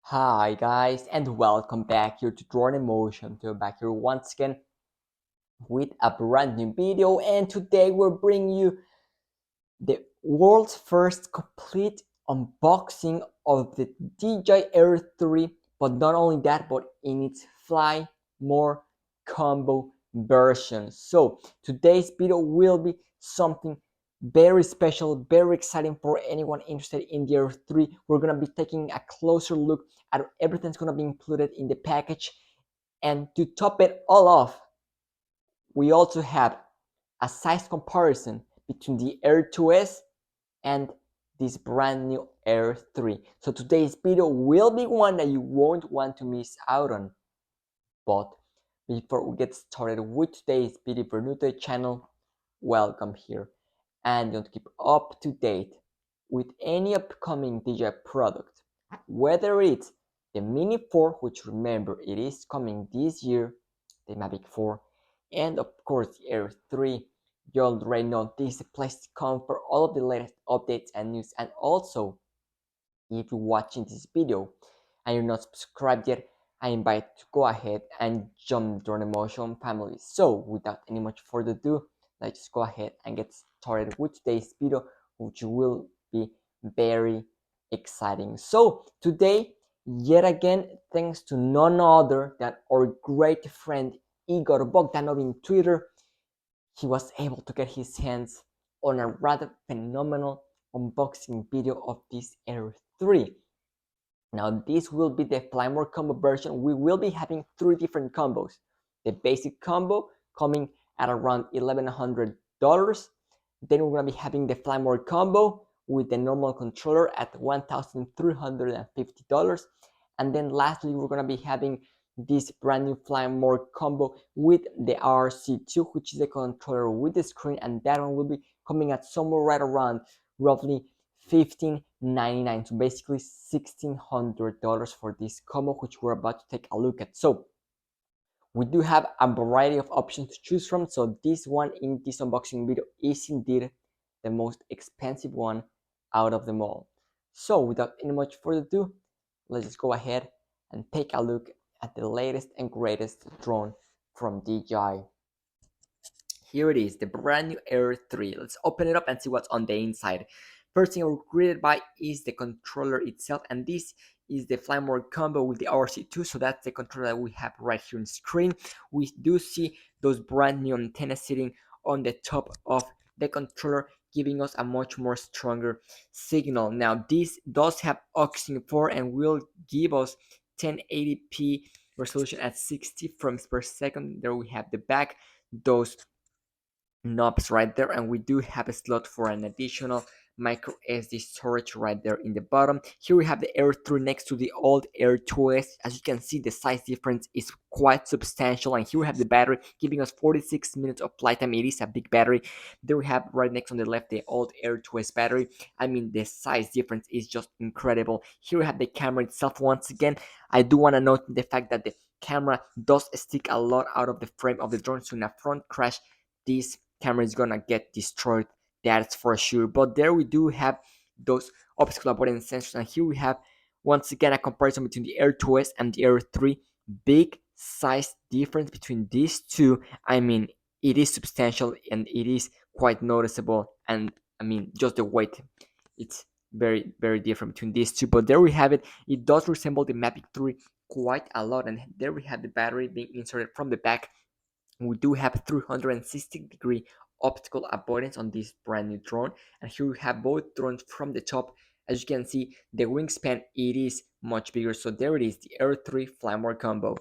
Hi guys and welcome back here to Drawn Emotion. We're back here once again with a brand new video, and today we're bringing you the world's first complete unboxing of the DJI Air 3, but not only that, but in its Fly More combo version. So today's video will be something very special, very exciting for anyone interested in the Air 3. We're gonna be taking a closer look at everything that's gonna be included in the package, and to top it all off, we also have a size comparison between the Air 2S and this brand new Air 3. So today's video will be one that you won't want to miss out on. But before we get started with today's video, if you're new to the channel, welcome here. And you want to keep up to date with any upcoming DJI product, whether it's the Mini 4, which remember it is coming this year, the Mavic 4, and of course the Air 3. You already know this is the place to come for all of the latest updates and news. And also, if you're watching this video and you're not subscribed yet, I invite you to go ahead and jump Drawn Emotion family. So without any much further ado, let's just go ahead and get started with today's video, which will be very exciting. So today, yet again, thanks to none other than our great friend Igor Bogdanov in Twitter, he was able to get his hands on a rather phenomenal unboxing video of this Air 3. Now this will be the Fly More combo version. We will be having three different combos. The basic combo coming at around $1,100. Then we're going to be having the Fly More combo with the normal controller at $1,350. And then lastly, we're going to be having this brand new Fly More combo with the RC2, which is a controller with the screen, and that one will be coming at somewhere right around roughly $1,599, so basically $1,600 for this combo, which we're about to take a look at. So we do have a variety of options to choose from, so this one in this unboxing video is indeed the most expensive one out of them all. So without any much further ado, let's just go ahead and take a look at the latest and greatest drone from DJI. Here it is, the brand new Air 3. Let's open it up and see what's on the inside. First thing we're greeted by is the controller itself, and this is the Fly More combo with the RC2. So that's the controller that we have right here on screen. We do see those brand new antennas sitting on the top of the controller, giving us a much more stronger signal. Now this does have aux 4 and will give us 1080p resolution at 60 frames per second. There we have the back, those knobs right there, and we do have a slot for an additional micro SD storage right there in the bottom. Here we have the Air 3 next to the old Air 2S. As you can see, the size difference is quite substantial, and here we have the battery giving us 46 minutes of flight time. It is a big battery. There we have right next on the left the old Air 2S battery. I mean, the size difference is just incredible. Here we have the camera itself. Once again, I do want to note the fact that the camera does stick a lot out of the frame of the drone, so in a front crash this camera is gonna get destroyed, that's for sure. But there we do have those obstacle avoidance sensors, and here we have once again a comparison between the Air 2S and the Air 3. Big size difference between these two. I mean, it is substantial and it is quite noticeable, and I mean just the weight, it's very different between these two. But there we have it. It does resemble the Mavic 3 quite a lot, and there we have the battery being inserted from the back. We do have 360-degree optical avoidance on this brand new drone, and here we have both drones from the top. As you can see, the wingspan, it is much bigger. So there it is, the Air 3 Fly More combo.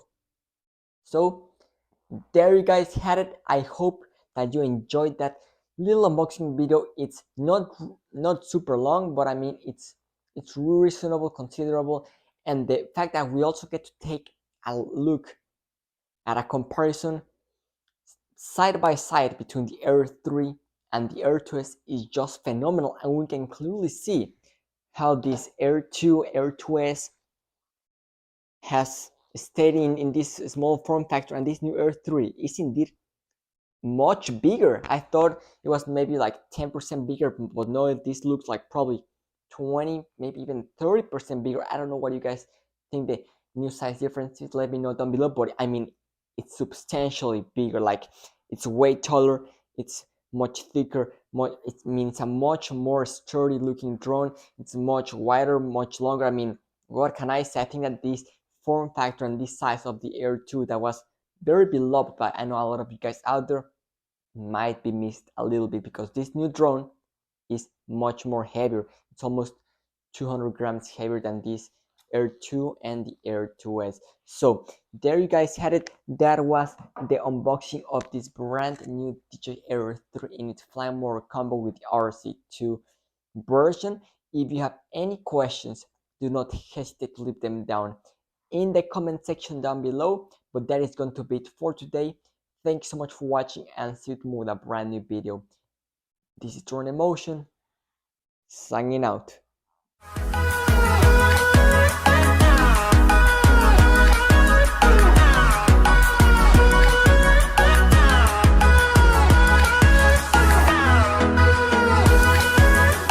So there you guys had it. I hope that you enjoyed that little unboxing video. It's not super long, but I mean it's reasonable, considerable, and the fact that we also get to take a look at a comparison side by side between the Air 3 and the Air 2S is just phenomenal, and we can clearly see how this Air 2, Air 2S has stayed in this small form factor, and this new Air 3 is indeed much bigger. I thought it was maybe like 10% bigger, but no, this looks like probably 20, maybe even 30% bigger. I don't know what you guys think the new size differences, let me know down below. But I mean, it's substantially bigger. Like, it's way taller, it's much thicker, it means a much more sturdy looking drone. It's much wider, much longer. I mean, what can I say? I think that this form factor and this size of the Air 2 that was very beloved by, I know, a lot of you guys out there, might be missed a little bit, because this new drone is much more heavier. It's almost 200 grams heavier than this Air 2 and the Air 2S. So there you guys had it. That was the unboxing of this brand new DJI Air 3 in its flying mode combo with the RC2 version. If you have any questions, do not hesitate to leave them down in the comment section down below. But that is going to be it for today. Thank you so much for watching, and see you tomorrow with a brand new video. This is Drone Emotion, signing out.